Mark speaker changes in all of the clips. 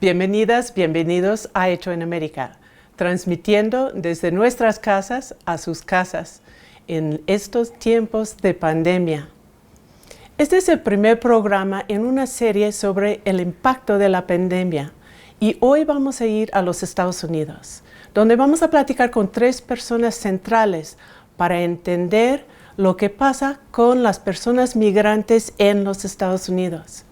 Speaker 1: Bienvenidas, bienvenidos a Hecho en América, transmitiendo desde nuestras casas a sus casas en estos tiempos de pandemia. Este es el primer programa en una serie sobre el impacto de la pandemia y hoy vamos a ir a los Estados Unidos, donde vamos a platicar con 3 personas centrales para entender lo que pasa con las personas migrantes en los Estados Unidos.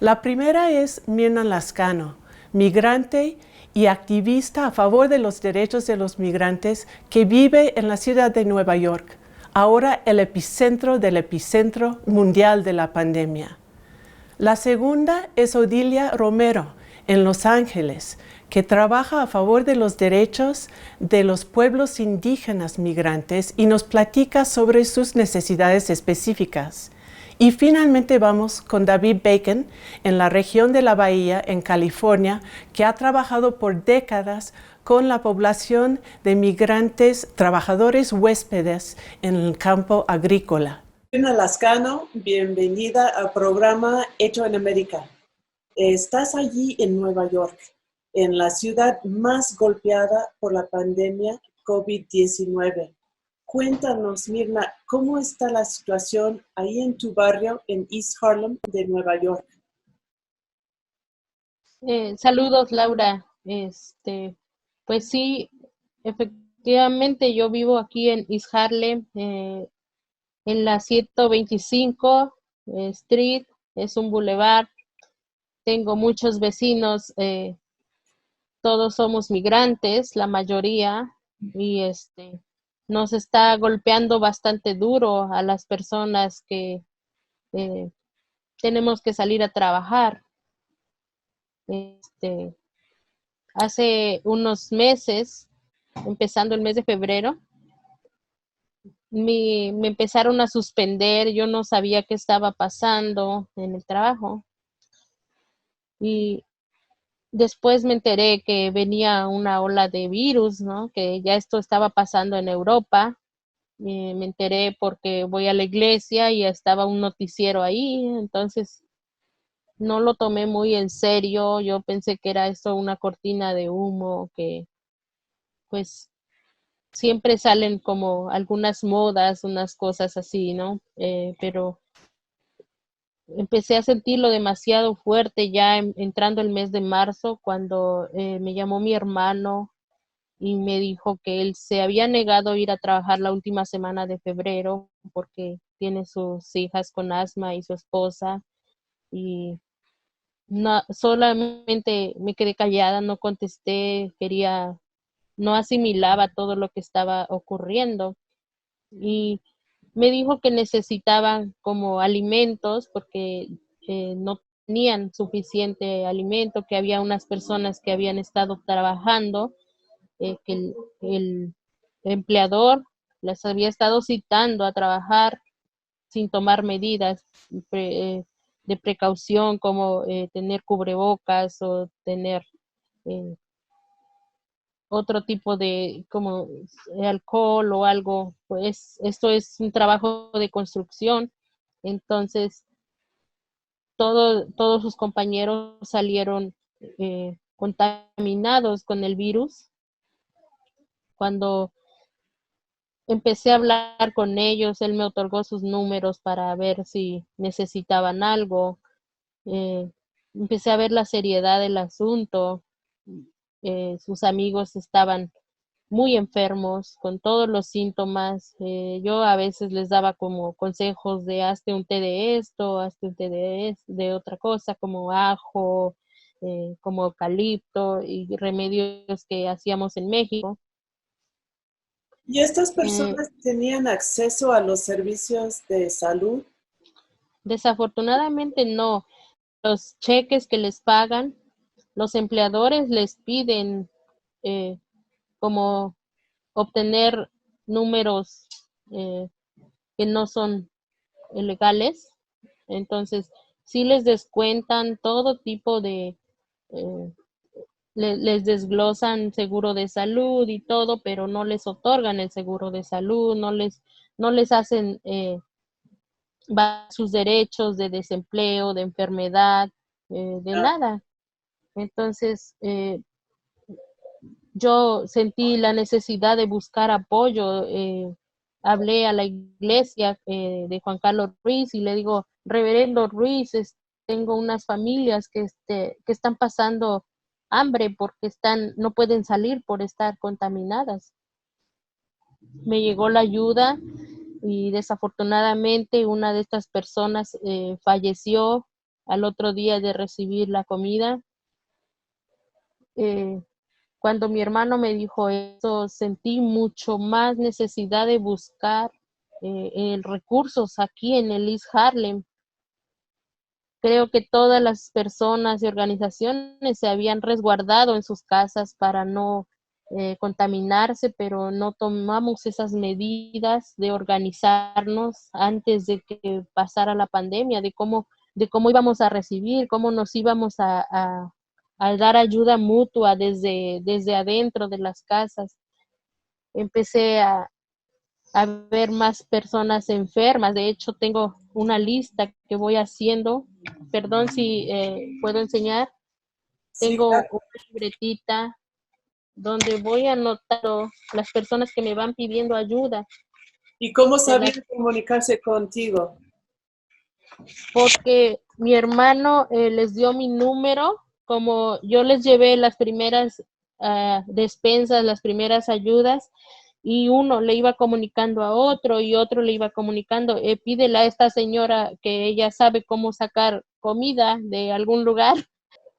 Speaker 1: La primera es Mirna Lascano, migrante y activista a favor de los derechos de los migrantes que vive en la ciudad de Nueva York, ahora el epicentro del epicentro mundial de la pandemia. La segunda es Odilia Romero, en Los Ángeles, que trabaja a favor de los derechos de los pueblos indígenas migrantes y nos platica sobre sus necesidades específicas. Y finalmente vamos con David Bacon, en la región de la Bahía, en California, que ha trabajado por décadas con la población de migrantes, trabajadores huéspedes en el campo agrícola. Mirna Lascano, bienvenida al programa Hecho en América. Estás allí en Nueva York, en la ciudad más golpeada por la pandemia COVID-19. Cuéntanos, Mirna, ¿cómo está la situación ahí en tu barrio en East Harlem de Nueva York?
Speaker 2: Saludos, Laura. Pues sí, efectivamente yo vivo aquí en East Harlem, en la 125 Street, es un bulevar. Tengo muchos vecinos, todos somos migrantes, la mayoría, y nos está golpeando bastante duro a las personas que eh, tenemos que salir a trabajar. Hace unos meses, empezando el mes de febrero, me empezaron a suspender, yo no sabía qué estaba pasando en el trabajo y después me enteré que venía una ola de virus, ¿no? Que ya esto estaba pasando en Europa. Me enteré porque voy a la iglesia y estaba un noticiero ahí, entonces no lo tomé muy en serio. Yo pensé que era esto una cortina de humo, que pues siempre salen como algunas modas, unas cosas así, ¿no? Pero empecé a sentirlo demasiado fuerte ya entrando el mes de marzo, cuando me llamó mi hermano y me dijo que él se había negado a ir a trabajar la última semana de febrero porque tiene sus hijas con asma y su esposa, y no, solamente me quedé callada, no contesté, no asimilaba todo lo que estaba ocurriendo. Y me dijo que necesitaban como alimentos porque no tenían suficiente alimento, que había unas personas que habían estado trabajando, que el empleador las había estado citando a trabajar sin tomar medidas de precaución, como tener cubrebocas o tener eh, otro tipo de como alcohol o algo. Pues esto es un trabajo de construcción, entonces todos sus compañeros salieron contaminados con el virus. Cuando empecé a hablar con ellos, él me otorgó sus números para ver si necesitaban algo. eh, Empecé a ver la seriedad del asunto. Sus amigos estaban muy enfermos, con todos los síntomas. Yo a veces les daba como consejos de hazte un té de esto, hazte un té de otra cosa, como ajo, como eucalipto y remedios que hacíamos en México.
Speaker 1: ¿Y estas
Speaker 2: Eh,
Speaker 1: personas tenían acceso a los servicios de salud?
Speaker 2: Desafortunadamente no. Los cheques que les pagan, los empleadores les piden eh, como obtener números eh, que no son legales. Entonces sí les descuentan todo tipo eh, les desglosan seguro de salud y todo, pero no les otorgan el seguro de salud, no les hacen sus derechos de desempleo, de enfermedad, de nada. Entonces, yo sentí la necesidad de buscar apoyo. Hablé a la iglesia de Juan Carlos Ruiz y le digo, Reverendo Ruiz, tengo unas familias que están pasando hambre porque no pueden salir por estar contaminadas. Me llegó la ayuda y desafortunadamente una de estas personas falleció al otro día de recibir la comida. Cuando mi hermano me dijo eso, sentí mucho más necesidad de buscar recursos aquí en el East Harlem. Creo que todas las personas y organizaciones se habían resguardado en sus casas para no contaminarse, pero no tomamos esas medidas de organizarnos antes de que pasara la pandemia, de cómo íbamos a recibir, cómo nos íbamos a dar ayuda mutua desde adentro de las casas. Empecé a ver más personas enfermas. De hecho, tengo una lista que voy haciendo. Perdón si puedo enseñar.
Speaker 3: Sí,
Speaker 2: Tengo
Speaker 3: claro.
Speaker 2: una libretita donde voy anotando las personas que me van pidiendo ayuda.
Speaker 3: ¿Y cómo sabía comunicarse contigo?
Speaker 2: Porque mi hermano les dio mi número, como yo les llevé las primeras despensas, las primeras ayudas, y uno le iba comunicando a otro y otro le iba comunicando, pídele a esta señora que ella sabe cómo sacar comida de algún lugar.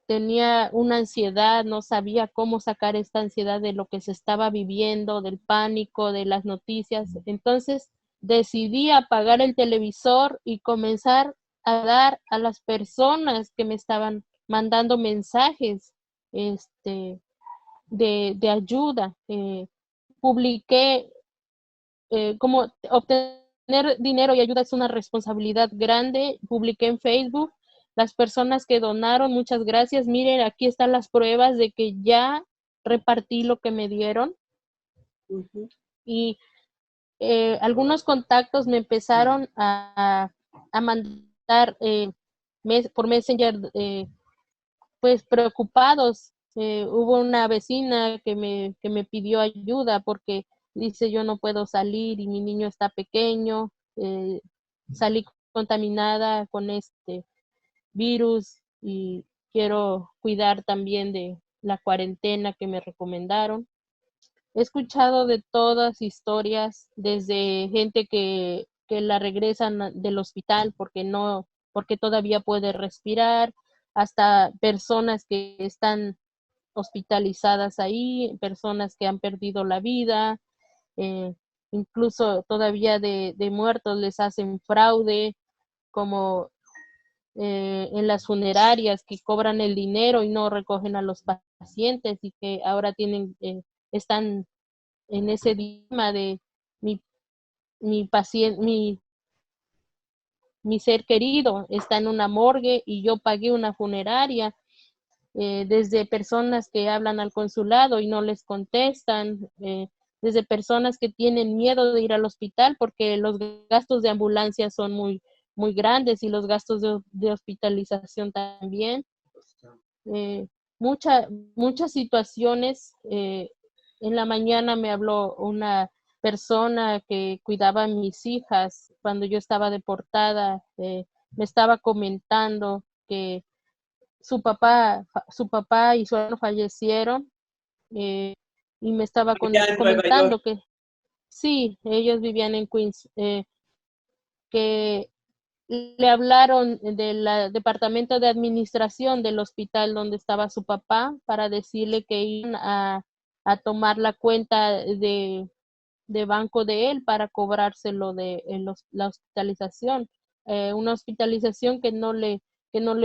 Speaker 2: Tenía una ansiedad, no sabía cómo sacar esta ansiedad de lo que se estaba viviendo, del pánico, de las noticias. Entonces decidí apagar el televisor y comenzar a dar a las personas que me estaban mandando mensajes de ayuda. Publiqué como obtener dinero y ayuda es una responsabilidad grande. Publiqué en Facebook, las personas que donaron, muchas gracias. Miren, aquí están las pruebas de que ya repartí lo que me dieron.
Speaker 3: Uh-huh.
Speaker 2: Y algunos contactos me empezaron a mandar por Messenger, pues preocupados. Hubo una vecina que me pidió ayuda porque dice yo no puedo salir y mi niño está pequeño, salí contaminada con este virus y quiero cuidar también de la cuarentena que me recomendaron. He escuchado de todas historias, desde gente que la regresan del hospital porque todavía puede respirar, hasta personas que están hospitalizadas ahí, personas que han perdido la vida, eh, incluso todavía de muertos les hacen fraude, como en las funerarias que cobran el dinero y no recogen a los pacientes y que ahora están en ese dilema de mi, mi paciente, mi ser querido está en una morgue y yo pagué una funeraria. Desde personas que hablan al consulado y no les contestan, desde personas que tienen miedo de ir al hospital porque los gastos de ambulancia son muy grandes y los gastos de hospitalización también. Eh, muchas situaciones. En la mañana me habló una persona que cuidaba a mis hijas cuando yo estaba deportada. Me estaba comentando que su papá y su hermano fallecieron, y me estaba
Speaker 3: Ya en Nueva York.
Speaker 2: comentando que sí, ellos vivían en Queens, que le hablaron del departamento de administración del hospital donde estaba su papá para decirle que iban a tomar la cuenta de banco de él para cobrárselo de la hospitalización. Una hospitalización que no le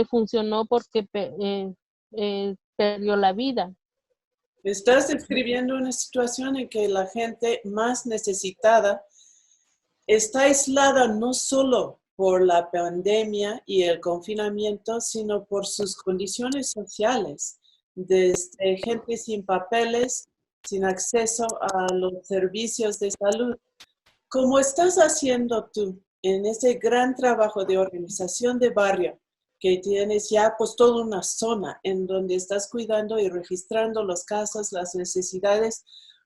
Speaker 2: funcionó porque perdió la vida.
Speaker 3: Estás describiendo una situación en que la gente más necesitada está aislada no solo por la pandemia y el confinamiento, sino por sus condiciones sociales, desde gente sin papeles, sin acceso a los servicios de salud. ¿Cómo estás haciendo tú en ese gran trabajo de organización de barrio que tienes ya pues toda una zona en donde estás cuidando y registrando los casos, las necesidades.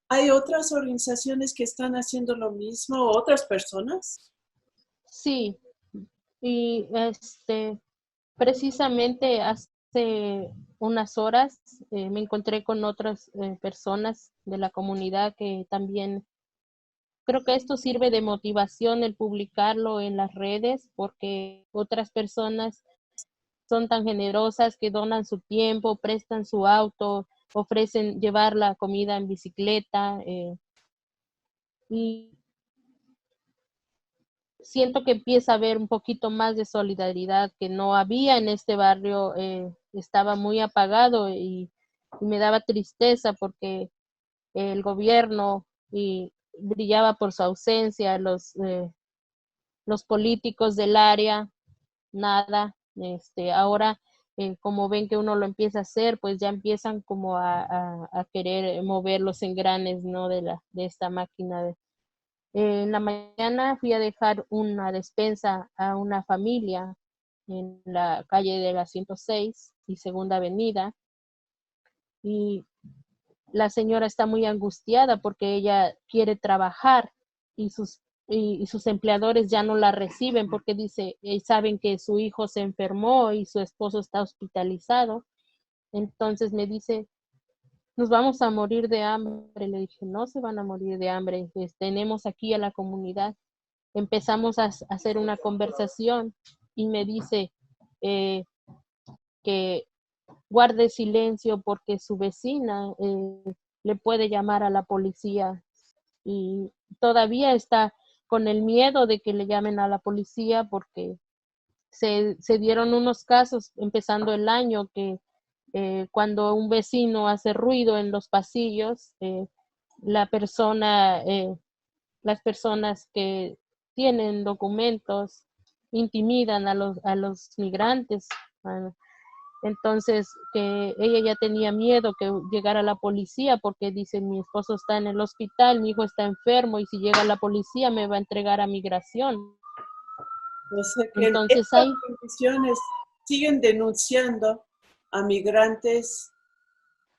Speaker 3: ¿Hay otras organizaciones que están haciendo lo mismo, otras personas?
Speaker 2: Sí, y precisamente hace unas horas me encontré con otras personas de la comunidad que también creo que esto sirve de motivación el publicarlo en las redes porque otras personas son tan generosas que donan su tiempo, prestan su auto, ofrecen llevar la comida en bicicleta y siento que empieza a haber un poquito más de solidaridad que no había en este barrio, estaba muy apagado y me daba tristeza porque el gobierno y brillaba por su ausencia, los políticos del área, nada, ahora como ven que uno lo empieza a hacer, pues ya empiezan como a querer mover los engranes, ¿no? De esta máquina en la mañana fui a dejar una despensa a una familia en la calle de la 106 y Segunda Avenida y la señora está muy angustiada porque ella quiere trabajar y sus empleadores ya no la reciben porque dice, saben que su hijo se enfermó y su esposo está hospitalizado. Entonces me dice, nos vamos a morir de hambre. Le dije, no se van a morir de hambre, tenemos aquí a la comunidad. Empezamos a hacer una conversación y me dice que guarde silencio porque su vecina le puede llamar a la policía y todavía está con el miedo de que le llamen a la policía porque se dieron unos casos empezando el año que cuando un vecino hace ruido en los pasillos, la persona, las personas que tienen documentos intimidan a los migrantes. Entonces, que ella ya tenía miedo que llegara la policía porque dice, mi esposo está en el hospital, mi hijo está enfermo y si llega la policía me va a entregar a migración.
Speaker 3: O sea que en
Speaker 2: Entonces,
Speaker 3: estas condiciones siguen denunciando a migrantes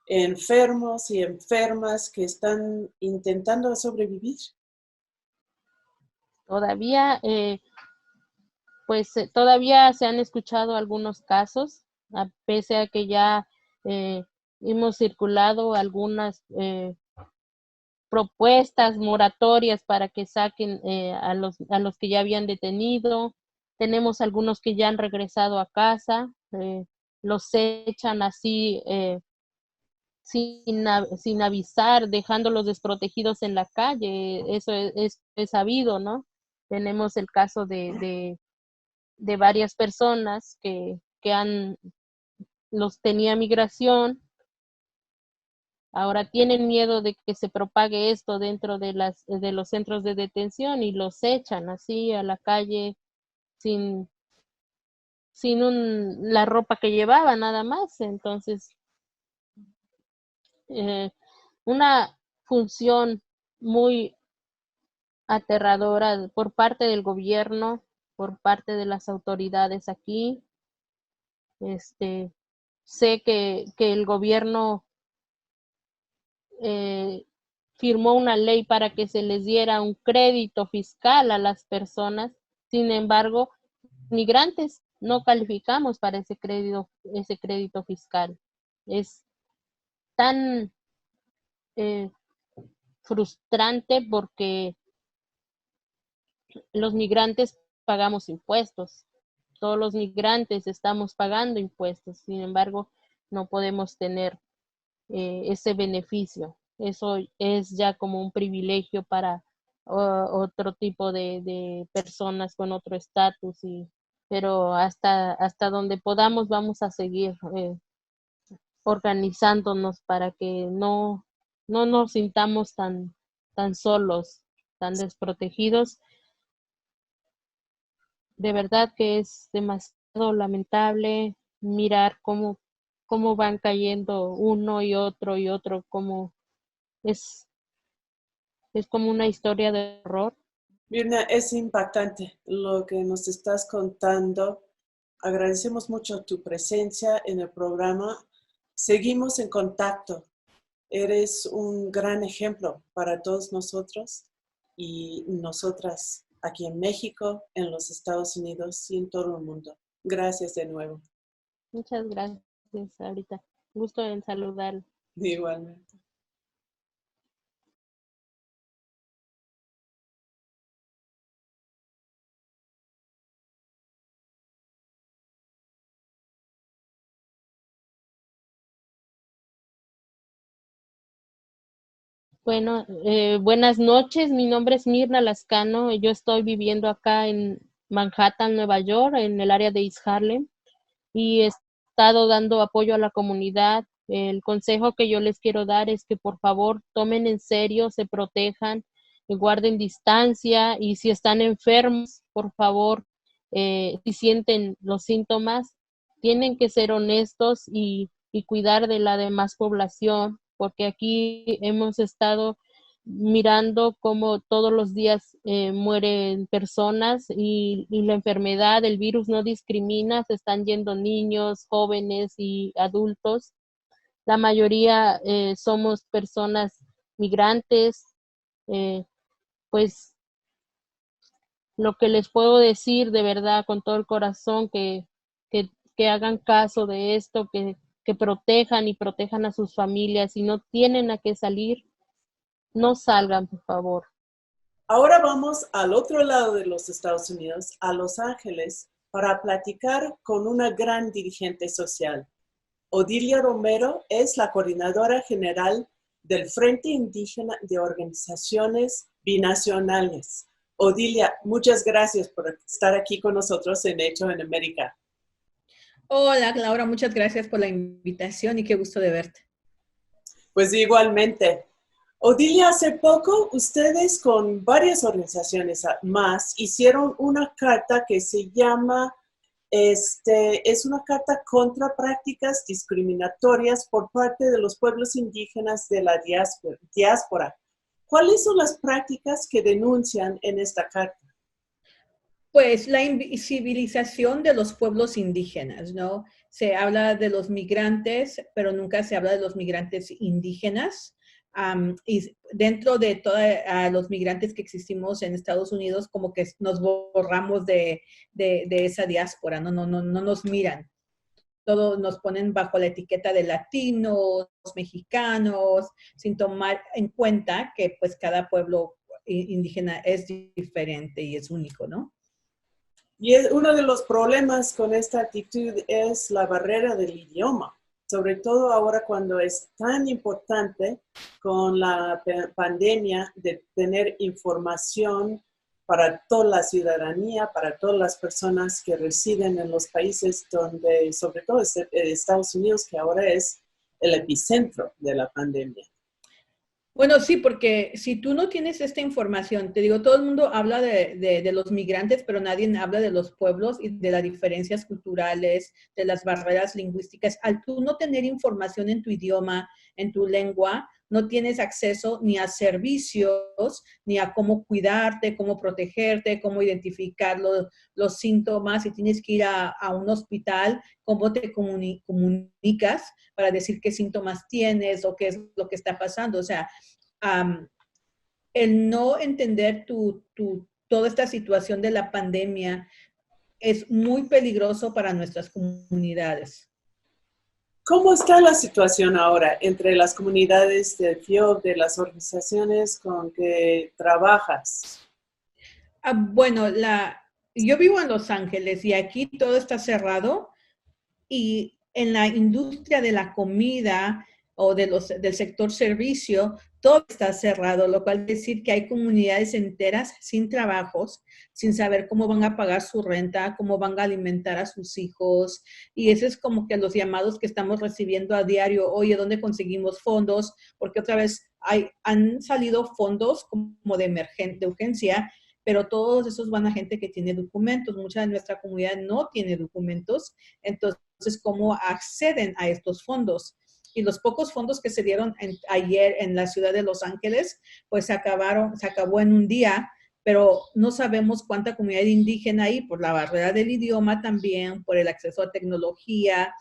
Speaker 3: enfermos y enfermas que están intentando sobrevivir.
Speaker 2: todavía, todavía se han escuchado algunos casos, pese a que ya hemos circulado algunas propuestas moratorias para que saquen a los que ya habían detenido. Tenemos algunos que ya han regresado a casa, los echan así sin avisar, dejándolos desprotegidos en la calle. Eso es sabido, ¿no? Tenemos el caso de varias personas que los tenía migración. Ahora tienen miedo de que se propague esto dentro de los centros de detención y los echan así a la calle sin, la ropa que llevaba nada más. Entonces, una función muy aterradora por parte del gobierno, por parte de las autoridades aquí. Sé que el gobierno eh, firmó una ley para que se les diera un crédito fiscal a las personas. Sin embargo, migrantes no calificamos para ese crédito fiscal. Es tan eh, frustrante porque los migrantes pagamos impuestos. Todos los migrantes estamos pagando impuestos. Sin embargo, no podemos tener ese beneficio. Eso es ya como un privilegio para otro tipo de personas con otro estatus, pero hasta donde podamos vamos a seguir organizándonos para que no nos sintamos tan solos, tan desprotegidos. De verdad que es demasiado lamentable mirar cómo van cayendo uno y otro, como es, es como una historia de horror.
Speaker 3: Mirna, es impactante lo que nos estás contando Agradecemos mucho tu presencia en el programa. Seguimos en contacto. Eres un gran ejemplo para todos nosotros y nosotras aquí en México, en los Estados Unidos y en todo el mundo. Gracias de nuevo.
Speaker 2: Muchas gracias, ahorita. Gusto en saludar.
Speaker 3: Igualmente.
Speaker 2: Bueno, buenas noches. Mi nombre es Mirna Lascano. Yo estoy viviendo acá en Manhattan, Nueva York, en el área de East Harlem, y he estado dando apoyo a la comunidad. El consejo que yo les quiero dar es que por favor tomen en serio, se protejan, guarden distancia, y si están enfermos, por favor, si sienten los síntomas, tienen que ser honestos y cuidar de la demás población, porque aquí hemos estado mirando cómo todos los días mueren personas, y la enfermedad, el virus no discrimina, se están yendo niños, jóvenes y adultos. La mayoría somos personas migrantes. eh, pues lo que les puedo decir de verdad con todo el corazón, que hagan caso de esto, que protejan y protejan a sus familias. Si no tienen a qué salir, no salgan, por favor.
Speaker 3: Ahora vamos al otro lado de los Estados Unidos, a Los Ángeles, para platicar con una gran dirigente social. Odilia Romero es la coordinadora general del Frente Indígena de Organizaciones Binacionales. Odilia, muchas gracias por estar aquí con nosotros en Hecho en América.
Speaker 4: Hola, Laura, muchas gracias por la invitación y qué gusto de verte.
Speaker 3: Pues igualmente. Odilia, hace poco ustedes con varias organizaciones más hicieron una carta que se llama, es una carta contra prácticas discriminatorias por parte de los pueblos indígenas de la diáspora. ¿Cuáles son las prácticas que denuncian en esta carta?
Speaker 4: Pues la invisibilización de los pueblos indígenas, ¿no? Se habla de los migrantes, pero nunca se habla de los migrantes indígenas. Y dentro de todos los migrantes que existimos en Estados Unidos, como que nos borramos de esa diáspora, no nos miran. Todos nos ponen bajo la etiqueta de latinos, mexicanos, sin tomar en cuenta que pues cada pueblo indígena es diferente y es único, ¿no?
Speaker 3: Y uno de los problemas con esta actitud es la barrera del idioma, sobre todo ahora cuando es tan importante con la pandemia de tener información para toda la ciudadanía, para todas las personas que residen en los países donde, sobre todo Estados Unidos, que ahora es el epicentro de la pandemia.
Speaker 4: Bueno, sí, porque si tú no tienes esta información, te digo, todo el mundo habla de los migrantes, pero nadie habla de los pueblos y de las diferencias culturales, de las barreras lingüísticas. Al tú no tener información en tu idioma, en tu lengua, no tienes acceso ni a servicios, ni a cómo cuidarte, cómo protegerte, cómo identificar los síntomas. Si tienes que ir a un hospital, cómo te comunicas para decir qué síntomas tienes o qué es lo que está pasando. O sea, el no entender toda esta situación de la pandemia es muy peligroso para nuestras comunidades.
Speaker 3: ¿Cómo está la situación ahora entre las comunidades de FIOB, de las organizaciones con que trabajas?
Speaker 4: Bueno, yo vivo en Los Ángeles y aquí todo está cerrado, y en la industria de la comida o del sector servicio, todo está cerrado, lo cual quiere decir que hay comunidades enteras sin trabajos, sin saber cómo van a pagar su renta, cómo van a alimentar a sus hijos. Y eso es como que los llamados que estamos recibiendo a diario: oye, ¿dónde conseguimos fondos? Porque otra vez han salido fondos como de urgencia, pero todos esos van a gente que tiene documentos. Mucha de nuestra comunidad no tiene documentos, entonces ¿cómo acceden a estos fondos? Y los pocos fondos que se dieron ayer en la ciudad de Los Ángeles, pues se acabó en un día, pero no sabemos cuánta comunidad indígena hay por la barrera del idioma también, por el acceso a tecnología.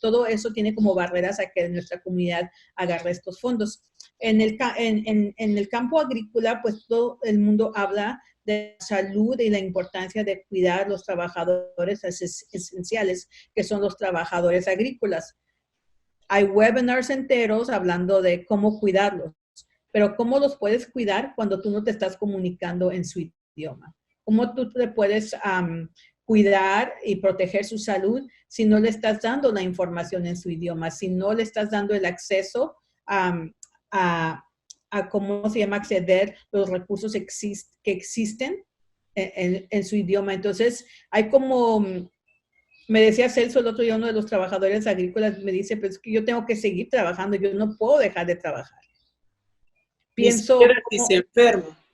Speaker 4: Todo eso tiene como barreras a que nuestra comunidad agarre estos fondos. En el campo agrícola, pues todo el mundo habla de salud y la importancia de cuidar los trabajadores esenciales, que son los trabajadores agrícolas. Hay webinars enteros hablando de cómo cuidarlos, pero ¿cómo los puedes cuidar cuando tú no te estás comunicando en su idioma? ¿Cómo tú te puedes cuidar y proteger su salud si no le estás dando la información en su idioma, si no le estás dando el acceso a cómo se llama, acceder los recursos que existen en su idioma? Entonces, hay como, me decía Celso el otro día, uno de los trabajadores agrícolas, me dice, pues que yo tengo que seguir trabajando, yo no puedo dejar de trabajar. Pienso,
Speaker 3: ni siquiera si se enferma.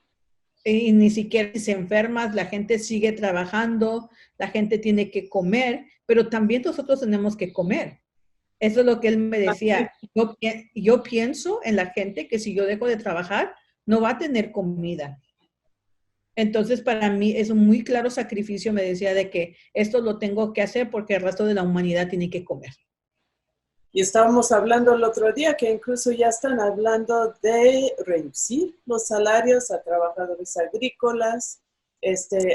Speaker 4: Y ni siquiera si se enferma, la gente sigue trabajando, la gente tiene que comer, pero también nosotros tenemos que comer. Eso es lo que él me decía. Yo pienso en la gente que si yo dejo de trabajar, no va a tener comida. Entonces, para mí es un muy claro sacrificio, me decía, de que esto lo tengo que hacer porque el resto de la humanidad tiene que comer.
Speaker 3: Y estábamos hablando el otro día que incluso ya están hablando de reducir los salarios a trabajadores agrícolas.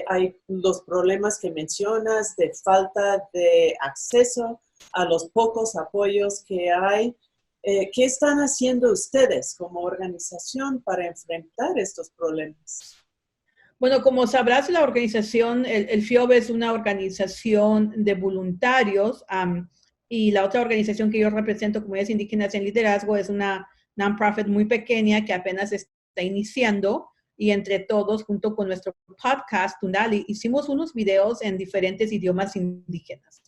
Speaker 3: Hay los problemas que mencionas de falta de acceso a los pocos apoyos que hay. ¿Qué están haciendo ustedes como organización para enfrentar estos problemas?
Speaker 4: Bueno, como sabrás, la organización, el FIOB es una organización de voluntarios y la otra organización que yo represento, Comunidades Indígenas en Liderazgo, es una non-profit muy pequeña que apenas está iniciando, y entre todos, junto con nuestro podcast, Tundali, hicimos unos videos en diferentes idiomas indígenas.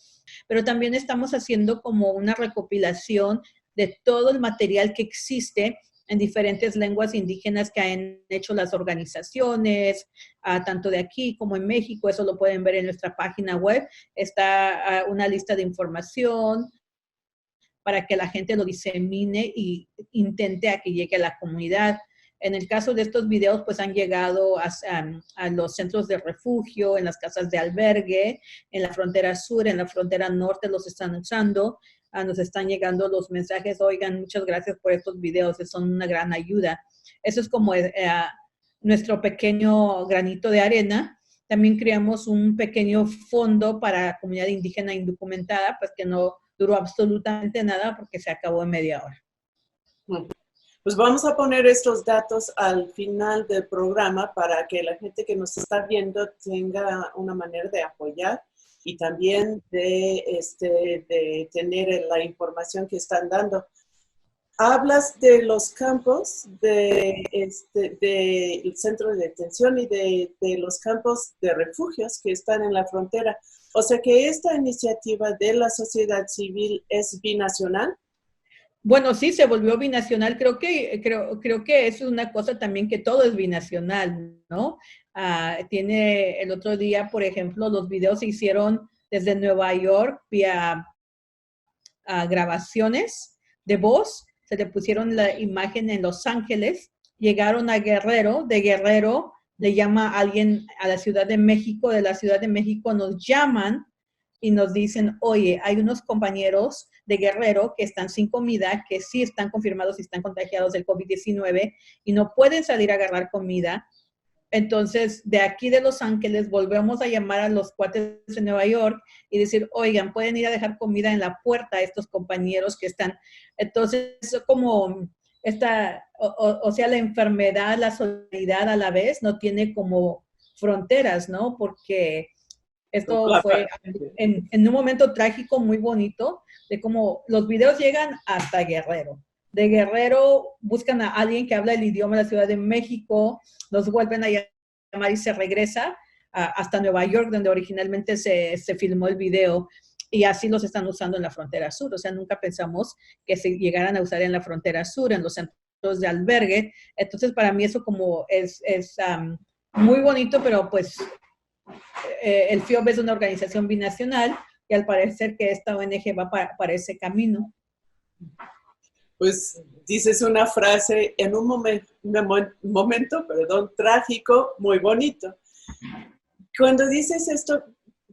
Speaker 4: Pero también estamos haciendo como una recopilación de todo el material que existe en diferentes lenguas indígenas que han hecho las organizaciones, tanto de aquí como en México. Eso lo pueden ver en nuestra página web. Está una lista de información para que la gente lo disemine y intente a que llegue a la comunidad. En el caso de estos videos, pues han llegado a los centros de refugio, en las casas de albergue, en la frontera sur, en la frontera norte los están usando. Nos están llegando los mensajes, oigan, muchas gracias por estos videos, son una gran ayuda. Eso es como nuestro pequeño granito de arena. También creamos un pequeño fondo para comunidad indígena indocumentada, pues que no duró absolutamente nada porque se acabó en media hora.
Speaker 3: Pues vamos a poner estos datos al final del programa para que la gente que nos está viendo tenga una manera de apoyar y también de tener la información que están dando. Hablas de los campos del centro de detención y de los campos de refugios que están en la frontera. O sea que esta iniciativa de la sociedad civil es binacional.
Speaker 4: Bueno, sí, se volvió binacional. Creo que eso es una cosa también, que todo es binacional, ¿no? Tiene el otro día, por ejemplo, los videos se hicieron desde Nueva York vía grabaciones de voz. Se le pusieron la imagen en Los Ángeles, llegaron a Guerrero, de Guerrero le llama a alguien a la Ciudad de México, de la Ciudad de México nos llaman y nos dicen, oye, hay unos compañeros de Guerrero que están sin comida, que sí están confirmados y están contagiados del COVID-19 y no pueden salir a agarrar comida. Entonces, de aquí de Los Ángeles, volvemos a llamar a los cuates de Nueva York y decir, oigan, pueden ir a dejar comida en la puerta a estos compañeros que están. Entonces, como o sea, la enfermedad, la solidaridad a la vez no tiene como fronteras, ¿no? Porque esto fue en un momento trágico muy bonito, de cómo los videos llegan hasta Guerrero. De Guerrero buscan a alguien que habla el idioma de la Ciudad de México, los vuelven a llamar y se regresa hasta Nueva York, donde originalmente se filmó el video, y así los están usando en la frontera sur. O sea, nunca pensamos que se llegaran a usar en la frontera sur, en los centros de albergue. Entonces, para mí eso como es muy bonito, pero pues el FIOB es una organización binacional y al parecer que esta ONG va para ese camino.
Speaker 3: Pues dices una frase en un momento, trágico, muy bonito. Cuando dices esto,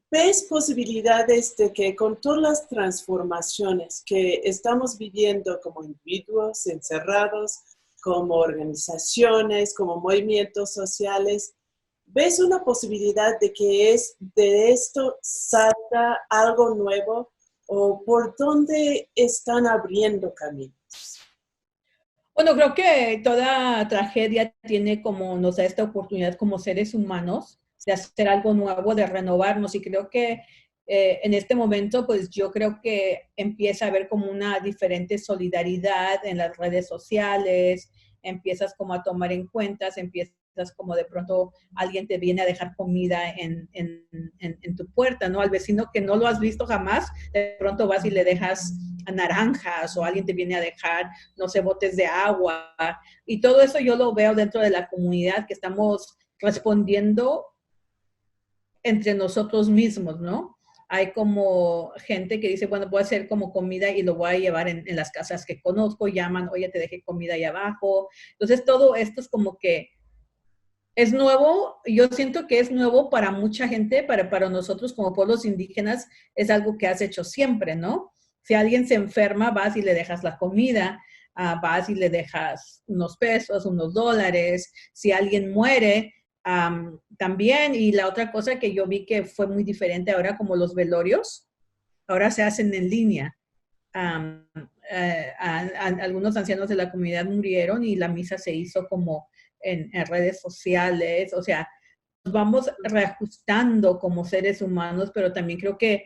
Speaker 3: ¿ves posibilidades de que con todas las transformaciones que estamos viviendo como individuos encerrados, como organizaciones, como movimientos sociales, ves una posibilidad de que de esto salga algo nuevo o por dónde están abriendo caminos?
Speaker 4: Bueno, creo que toda tragedia tiene como, nos da esta oportunidad como seres humanos de hacer algo nuevo, de renovarnos, y creo que en este momento, pues yo creo que empieza a haber como una diferente solidaridad en las redes sociales, empiezas como a tomar en cuenta, empiezas como de pronto alguien te viene a dejar comida en tu puerta, ¿no? Al vecino que no lo has visto jamás, de pronto vas y le dejas naranjas, o alguien te viene a dejar, no sé, botes de agua, y todo eso yo lo veo dentro de la comunidad, que estamos respondiendo entre nosotros mismos, ¿no? Hay como gente que dice, bueno, voy a hacer como comida y lo voy a llevar en las casas que conozco, llaman, oye, te dejé comida ahí abajo. Entonces, todo esto es como que es nuevo. Yo siento que es nuevo para mucha gente, para nosotros como pueblos indígenas, es algo que has hecho siempre, ¿no? Si alguien se enferma, vas y le dejas la comida, vas y le dejas unos pesos, unos dólares. Si alguien muere, también. Y la otra cosa que yo vi que fue muy diferente ahora, como los velorios, ahora se hacen en línea. Algunos ancianos de la comunidad murieron y la misa se hizo como en redes sociales. O sea, nos vamos reajustando como seres humanos, pero también creo que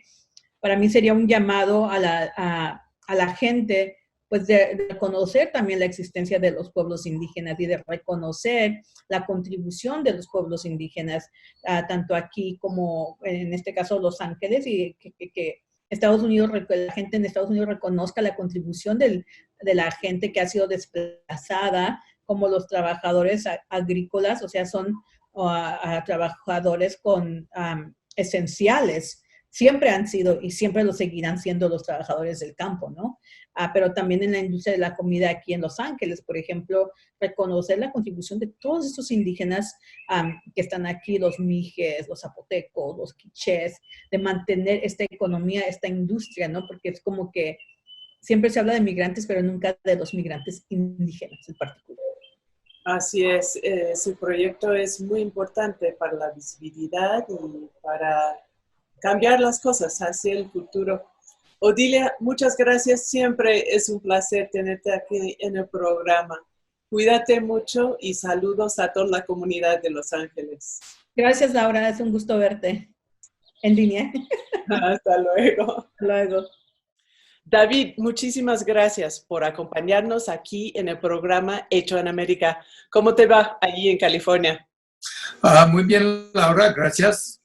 Speaker 4: para mí sería un llamado a la gente, pues de reconocer también la existencia de los pueblos indígenas y de reconocer la contribución de los pueblos indígenas, tanto aquí como en este caso Los Ángeles, y que Estados Unidos, la gente en Estados Unidos reconozca la contribución de la gente que ha sido desplazada, como los trabajadores agrícolas, o sea, son trabajadores esenciales. Siempre han sido y siempre lo seguirán siendo los trabajadores del campo, ¿no? Pero también en la industria de la comida aquí en Los Ángeles, por ejemplo, reconocer la contribución de todos estos indígenas que están aquí, los mijes, los zapotecos, los quichés, de mantener esta economía, esta industria, ¿no? Porque es como que siempre se habla de migrantes, pero nunca de los migrantes indígenas en particular.
Speaker 3: Así es, su proyecto es muy importante para la visibilidad y para cambiar las cosas hacia el futuro. Odilia, muchas gracias. Siempre es un placer tenerte aquí en el programa. Cuídate mucho y saludos a toda la comunidad de Los Ángeles.
Speaker 4: Gracias, Laura. Es un gusto verte en línea.
Speaker 3: Hasta luego.
Speaker 4: Hasta luego.
Speaker 3: David, muchísimas gracias por acompañarnos aquí en el programa Hecho en América. ¿Cómo te va allí en California?
Speaker 5: Muy bien, Laura. Gracias.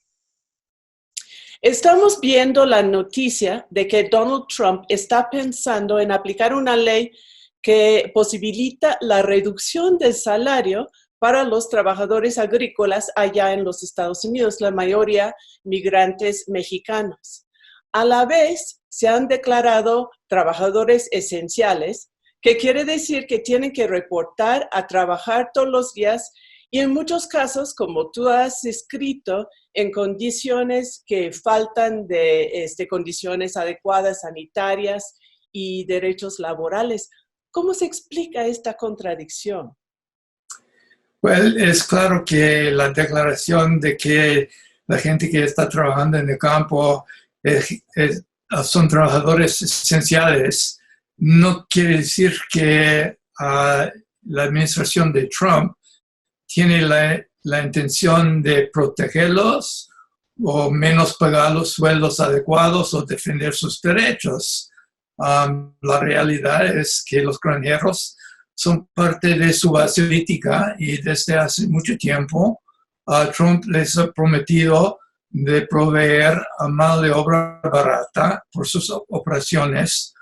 Speaker 3: Estamos viendo la noticia de que Donald Trump está pensando en aplicar una ley que posibilita la reducción del salario para los trabajadores agrícolas allá en los Estados Unidos, la mayoría migrantes mexicanos. A la vez, se han declarado trabajadores esenciales, que quiere decir que tienen que reportar a trabajar todos los días y en muchos casos, como tú has escrito, en condiciones que faltan de condiciones adecuadas, sanitarias y derechos laborales. ¿Cómo se explica esta contradicción?
Speaker 5: Well, es claro que la declaración de que la gente que está trabajando en el campo son trabajadores esenciales no quiere decir que la administración de Trump tiene la intención de protegerlos o menos pagar los sueldos adecuados o defender sus derechos. La realidad es que los granjeros son parte de su base política y desde hace mucho tiempo Trump les ha prometido de proveer mano de obra barata por sus operaciones.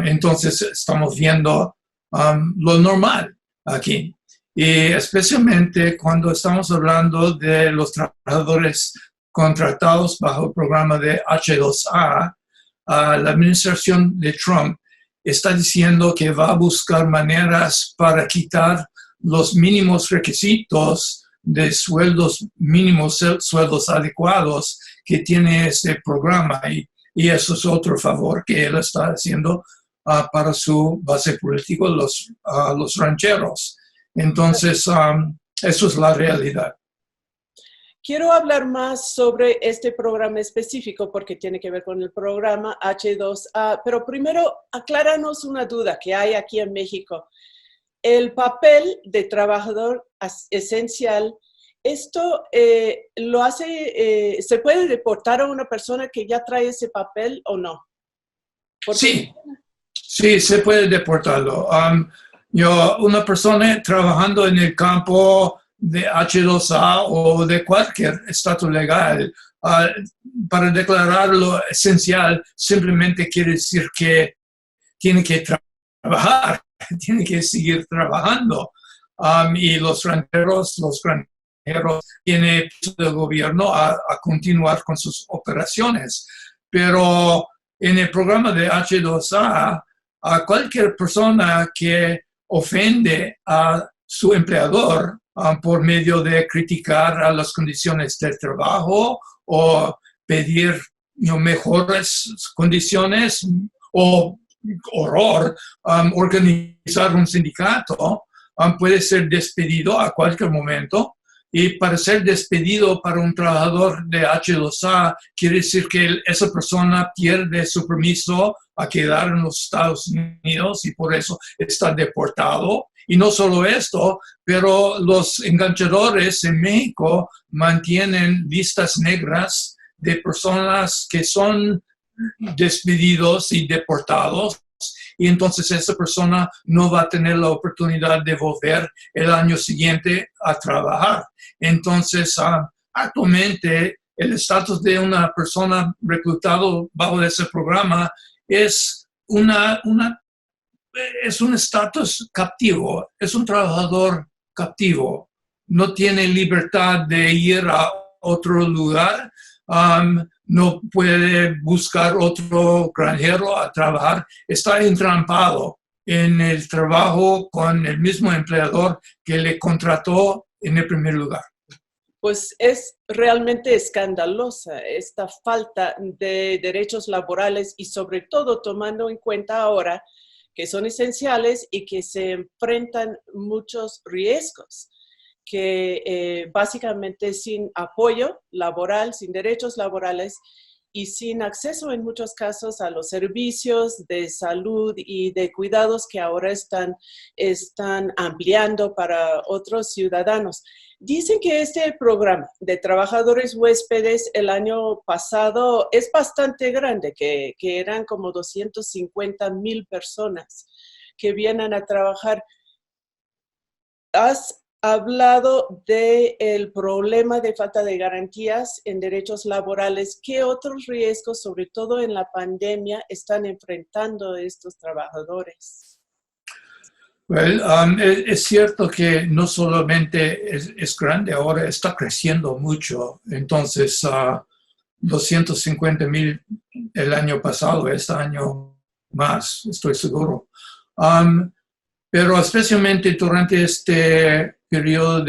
Speaker 5: Entonces estamos viendo lo normal aquí. Y especialmente cuando estamos hablando de los trabajadores contratados bajo el programa de H2A, la administración de Trump está diciendo que va a buscar maneras para quitar los mínimos requisitos de sueldos mínimos, sueldos adecuados que tiene ese programa. Y eso es otro favor que él está haciendo para su base política, los rancheros. Entonces, eso es la realidad.
Speaker 3: Quiero hablar más sobre este programa específico porque tiene que ver con el programa H2A, pero primero acláranos una duda que hay aquí en México. El papel de trabajador esencial, ¿esto lo hace, se puede deportar a una persona que ya trae ese papel o no?
Speaker 5: Sí, se puede deportarlo. Una persona trabajando en el campo de H2A o de cualquier estatus legal, para declararlo esencial, simplemente quiere decir que tiene que trabajar, tiene que seguir trabajando. Y los granjeros tienen el gobierno a continuar con sus operaciones. Pero en el programa de H2A, a cualquier persona que ofende a su empleador por medio de criticar a las condiciones del trabajo o pedir mejores condiciones o organizar un sindicato, puede ser despedido a cualquier momento. Y para ser despedido para un trabajador de H2A quiere decir que esa persona pierde su permiso a quedar en los Estados Unidos y por eso está deportado. Y no solo esto, pero los enganchadores en México mantienen listas negras de personas que son despedidos y deportados. Y entonces esa persona no va a tener la oportunidad de volver el año siguiente a trabajar. Entonces, actualmente, el estatus de una persona reclutado bajo ese programa es un estatus captivo, es un trabajador captivo. No tiene libertad de ir a otro lugar, no puede buscar otro granjero a trabajar, está entrampado en el trabajo con el mismo empleador que le contrató en el primer lugar.
Speaker 3: Pues es realmente escandalosa esta falta de derechos laborales y sobre todo tomando en cuenta ahora que son esenciales y que se enfrentan muchos riesgos, que básicamente sin apoyo laboral, sin derechos laborales y sin acceso en muchos casos a los servicios de salud y de cuidados que ahora están ampliando para otros ciudadanos. Dicen que este programa de trabajadores huéspedes el año pasado es bastante grande, que eran como 250,000 personas que vienen a trabajar. ¿Has hablado del problema de falta de garantías en derechos laborales? ¿Qué otros riesgos, sobre todo en la pandemia, están enfrentando estos trabajadores?
Speaker 5: Es cierto que no solamente es grande, ahora está creciendo mucho. Entonces, 250,000 el año pasado, este año más, estoy seguro. Pero especialmente durante este periodo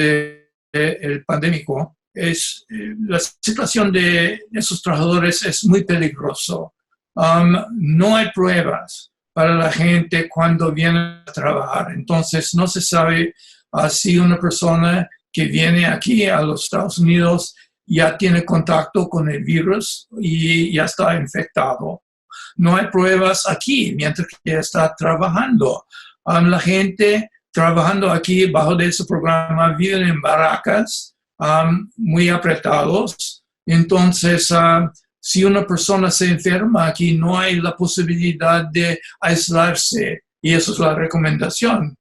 Speaker 5: el pandémico, la situación de esos trabajadores es muy peligroso. No hay pruebas para la gente cuando viene a trabajar. Entonces, no se sabe si una persona que viene aquí a los Estados Unidos ya tiene contacto con el virus y ya está infectado. No hay pruebas aquí mientras que está trabajando. La gente trabajando aquí bajo de ese programa viven en barracas muy apretados. Entonces, si una persona se enferma aquí, no hay la posibilidad de aislarse y eso es la recomendación.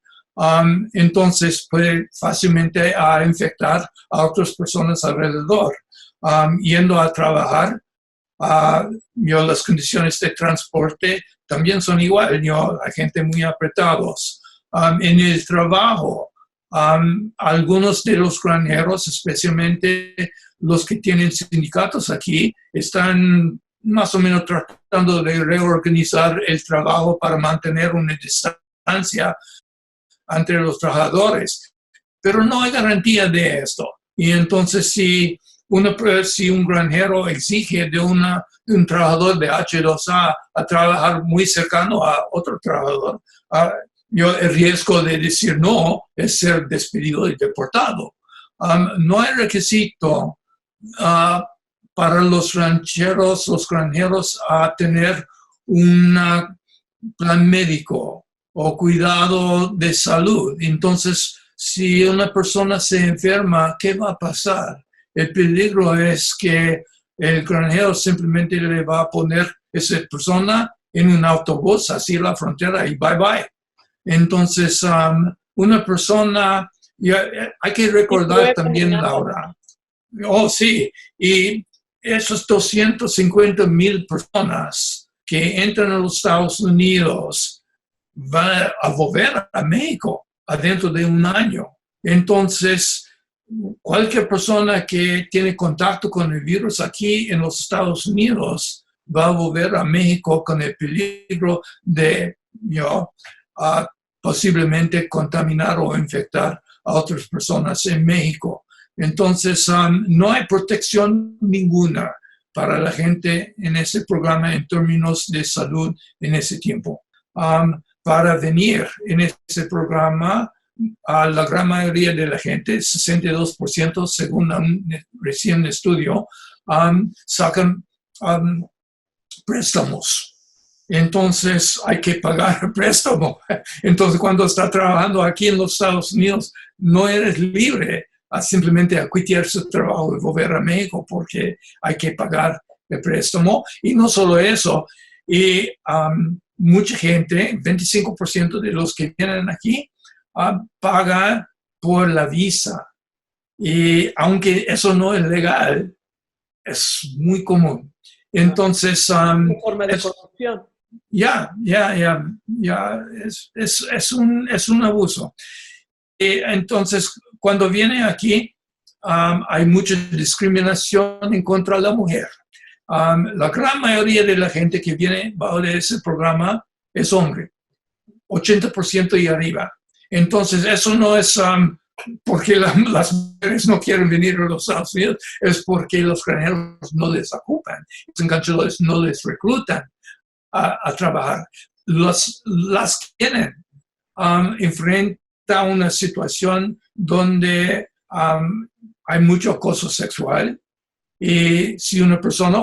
Speaker 5: Entonces puede fácilmente infectar a otras personas alrededor. Yendo a trabajar, las condiciones de transporte también son igual, hay gente muy apretados. En el trabajo, algunos de los granjeros, especialmente los que tienen sindicatos aquí, están más o menos tratando de reorganizar el trabajo para mantener una distancia entre los trabajadores. Pero no hay garantía de esto. Y entonces si un granjero exige de un trabajador de H2A a trabajar muy cercano a otro trabajador, el riesgo de decir no es ser despedido y deportado. No hay requisito para los granjeros a tener un plan médico o cuidado de salud. Entonces, si una persona se enferma, ¿qué va a pasar? El peligro es que el granjero simplemente le va a poner a esa persona en un autobús hacia la frontera y bye bye. Entonces, una persona, hay que recordar también, Laura, sí, y esos 250,000 personas que entran a los Estados Unidos van a volver a México adentro de un año. Entonces, cualquier persona que tiene contacto con el virus aquí en los Estados Unidos va a volver a México con el peligro de posiblemente contaminar o infectar a otras personas en México. Entonces, no hay protección ninguna para la gente en ese programa en términos de salud en ese tiempo. Para venir en ese programa, la gran mayoría de la gente, 62% según un recién estudio, sacan préstamos. Entonces hay que pagar el préstamo. Entonces cuando está trabajando aquí en los Estados Unidos, no eres libre a simplemente a quitar su trabajo y volver a México porque hay que pagar el préstamo. Y no solo eso, y mucha gente, 25% de los que vienen aquí, paga por la visa. Y aunque eso no es legal, es muy común. Entonces,
Speaker 3: una forma de corrupción.
Speaker 5: Es un abuso. Entonces, cuando viene aquí, hay mucha discriminación en contra de la mujer. La gran mayoría de la gente que viene bajo ese programa es hombre, 80% y arriba. Entonces, eso no es porque las mujeres no quieren venir a los Estados Unidos, es porque los granjeros no les ocupan, los enganchadores no les reclutan a trabajar. Las quieren enfrenta a una situación donde hay mucho acoso sexual. Y si una persona,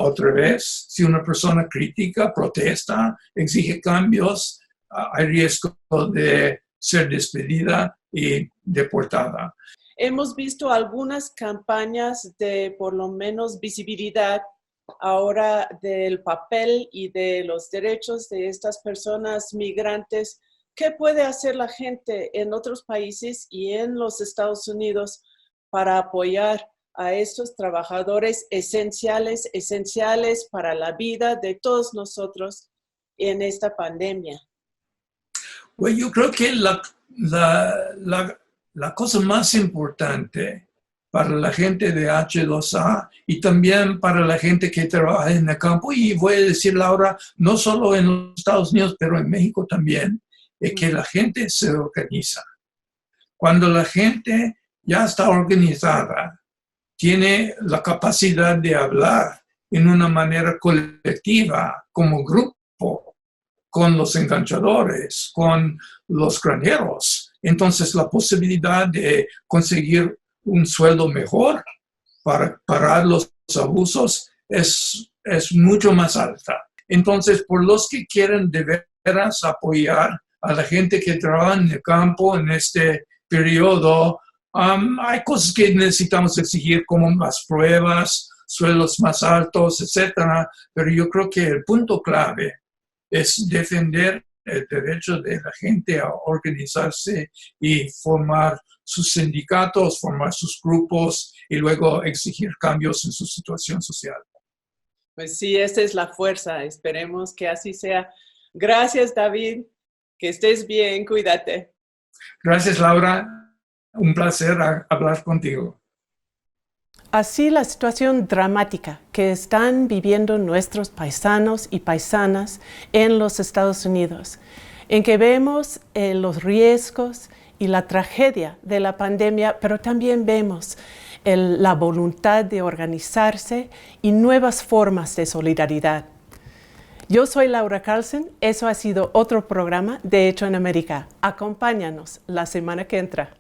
Speaker 5: si una persona critica, protesta, exige cambios, hay riesgo de ser despedida y deportada.
Speaker 3: Hemos visto algunas campañas de por lo menos visibilidad ahora del papel y de los derechos de estas personas migrantes. ¿Qué puede hacer la gente en otros países y en los Estados Unidos para apoyar a estos trabajadores esenciales para la vida de todos nosotros en esta pandemia?
Speaker 5: Bueno, yo creo que la cosa más importante para la gente de H2A y también para la gente que trabaja en el campo, y voy a decir, Laura, no solo en los Estados Unidos, pero en México también, es que la gente se organiza. Cuando la gente ya está organizada, tiene la capacidad de hablar en una manera colectiva, como grupo, con los enganchadores, con los granjeros. Entonces, la posibilidad de conseguir un sueldo mejor para parar los abusos es mucho más alta. Entonces, por los que quieren de veras apoyar a la gente que trabaja en el campo en este periodo, hay cosas que necesitamos exigir como más pruebas, sueldos más altos, etcétera. Pero yo creo que el punto clave es defender el derecho de la gente a organizarse y formar sus sindicatos, formar sus grupos y luego exigir cambios en su situación social.
Speaker 3: Pues sí, esa es la fuerza. Esperemos que así sea. Gracias, David. Que estés bien. Cuídate.
Speaker 5: Gracias, Laura. Un placer hablar contigo.
Speaker 1: Así la situación dramática que están viviendo nuestros paisanos y paisanas en los Estados Unidos, en que vemos los riesgos y la tragedia de la pandemia, pero también vemos la voluntad de organizarse y nuevas formas de solidaridad. Yo soy Laura Carlson, eso ha sido otro programa de Hecho en América. Acompáñanos la semana que entra.